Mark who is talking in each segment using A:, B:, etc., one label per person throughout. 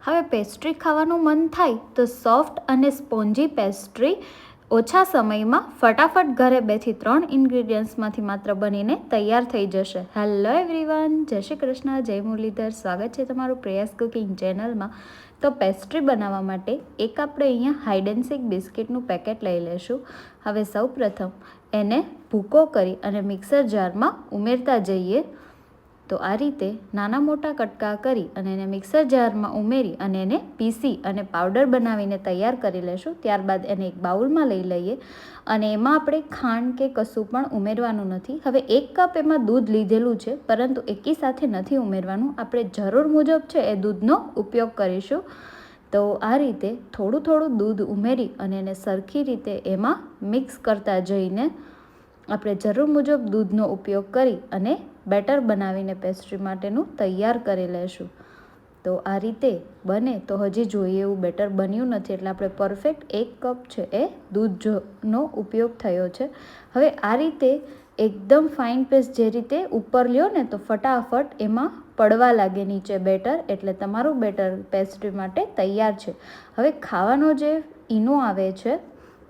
A: હવે પેસ્ટ્રી ખાવાનું મન થાય તો સોફ્ટ અને સ્પોન્જી પેસ્ટ્રી ઓછા સમયમાં ફટાફટ ઘરે 2 થી 3 ઇન્ગ્રીડિયન્ટ્સમાંથી માત્ર બનીને તૈયાર થઈ જશે. હેલો એવરીવન, જય શ્રી કૃષ્ણ, જય મુરલીધર. સ્વાગત છે તમારું પ્રયાસ કુકિંગ ચેનલમાં. તો પેસ્ટ્રી બનાવવા માટે આપણે અહીંયા હાઇડ એન્ડ સીક બિસ્કિટનું પેકેટ લઈ લઈશું. હવે સૌ પ્રથમ એને ભૂકો કરી અને મિક્સર જારમાં ઉમેરતા જઈએ. તો આ રીતે નાના મોટા કટકા કરી અને એને મિક્સર જારમાં ઉમેરી અને એને પીસી અને પાવડર બનાવીને તૈયાર કરી લેશું. ત્યારબાદ એને એક બાઉલમાં લઈ લઈએ અને એમાં આપણે ખાંડ કે કશું પણ ઉમેરવાનું નથી. હવે 1 કપ એમાં દૂધ લીધેલું છે, પરંતુ એકી સાથે નથી ઉમેરવાનું. આપણે જરૂર મુજબ છે એ દૂધનો ઉપયોગ કરીશું. તો આ રીતે થોડું થોડું દૂધ ઉમેરી અને એને સરખી રીતે એમાં મિક્સ કરતા જઈને આપણે જરૂર મુજબ દૂધનો ઉપયોગ કરી અને બેટર બનાવીને પેસ્ટ્રી માટેનું તૈયાર કરી લેશું. તો આ રીતે બને તો હજી જોઈએ એવું બેટર બન્યું નથી, એટલે આપણે પરફેક્ટ 1 કપ છે એ દૂધનો ઉપયોગ થયો છે. હવે આ રીતે એકદમ ફાઇન પેસ્ટ જે રીતે ઉપર લ્યો ને તો ફટાફટ એમાં પડવા લાગે નીચે બેટર, એટલે તમારું બેટર પેસ્ટ્રી માટે તૈયાર છે. હવે ખાવાનો જે ઈનો આવે છે,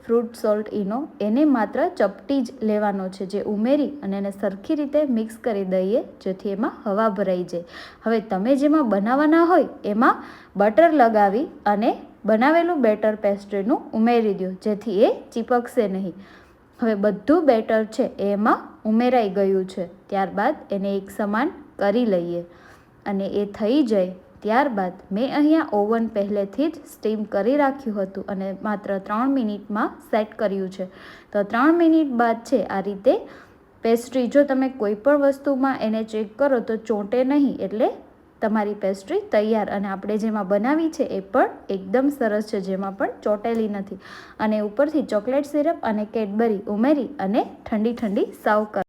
A: ફ્રૂટ સોલ્ટ ઈનો, એને માત્ર ચપટી જ લેવાનો છે, જે ઉમેરી અને એને સરખી રીતે મિક્સ કરી દઈએ જેથી એમાં હવા ભરાઈ જાય. હવે તમે જેમાં બનાવવાના હોય એમાં બટર લગાવી અને બનાવેલું બેટર પેસ્ટ્રીનું ઉમેરી દો, જેથી એ ચીપકશે નહીં. હવે બધું બેટર છે એમાં ઉમેરાઈ ગયું છે. ત્યારબાદ એને એક સમાન કરી લઈએ અને એ થઈ જાય ત્યારબાદ મેં અહીંયા ઓવન પહેલેથી જ સ્ટીમ કરી રાખ્યું હતું અને માત્ર 3 મિનિટમાં સેટ કર્યું છે. તો 3 મિનિટ બાદ છે આ રીતે પેસ્ટ્રી, જો તમે કોઈ પણ વસ્તુમાં એને ચેક કરો તો ચોંટે નહીં, એટલે તમારી પેસ્ટ્રી તૈયાર. અને આપણે જેમાં બનાવી છે એ પણ એકદમ સરસ છે, જેમાં પણ ચોંટેલી નથી. અને ઉપરથી ચોકલેટ સિરપ અને કેડબરી ઉમેરી અને ઠંડી ઠંડી સર્વ કરો.